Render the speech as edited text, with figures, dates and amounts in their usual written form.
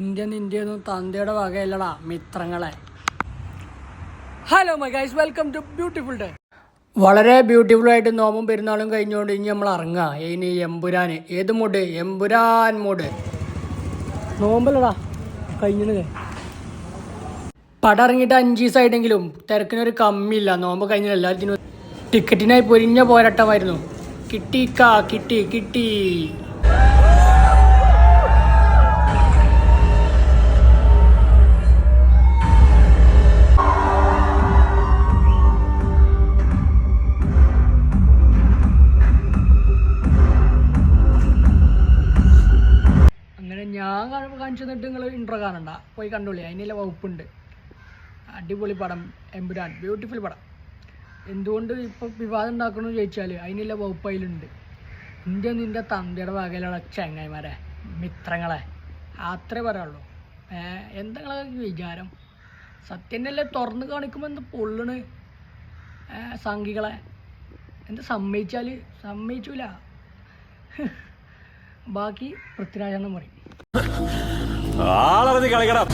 ഇന്ത്യയൊന്നും തന്തയുടെ വകയല്ലടാ മിത്രങ്ങളെ. Hello my guys, welcome to beautiful day. വളരെ ബ്യൂട്ടിഫുൾ ആയിട്ട് നോമ്പും പെരുന്നാളും കഴിഞ്ഞുകൊണ്ട് ഇനി നമ്മൾ ഇറങ്ങുക. ഇനി എമ്പുരാൻ ഏത് മൂഡ്? എമ്പുരാൻ മൂഡ്. നോമ്പല്ലടാ കഴിഞ്ഞത്. പടം ഇറങ്ങിയിട്ട് 5 ദിവസമായിട്ടെങ്കിലും തിരക്കിനൊരു കമ്മിയില്ല. നോമ്പ് കഴിഞ്ഞാൽ എല്ലാത്തിനും ടിക്കറ്റിനായി പൊരിഞ്ഞ പോരാട്ടമായിരുന്നു. കിട്ടി. ഞാൻ കാണിച്ചു തന്നിട്ട് നിങ്ങൾ ഇൻട്രോ കാണണ്ട, പോയി കണ്ടോളി. അതിനുള്ള വകുപ്പുണ്ട്. അടിപൊളി പടം എമ്പുരാൻ, ബ്യൂട്ടിഫുൾ പടം. എന്തുകൊണ്ട് ഇപ്പോൾ വിവാദം ഉണ്ടാക്കണമെന്ന് ചോദിച്ചാൽ അതിനുള്ള വകുപ്പ് അതിലുണ്ട്. ഇന്ത്യ നിൻ്റെ തന്തയുടെ വകയിലുള്ള ചങ്ങായിമാരെ, മിത്രങ്ങളെ, അത്രേ പറയാനുള്ളൂ. എന്താ നിങ്ങളെ വിചാരം? സത്യനല്ലേ തുറന്ന് കാണിക്കുമ്പോൾ എന്ത് പൊള്ളണ് സംഘികളെ. എന്ത് സമ്മതിച്ചൂല. ബാക്കി പൃഥ്വിരാജെന്ന് പറയും. ആളറിഞ്ഞ് കളിക്കണം.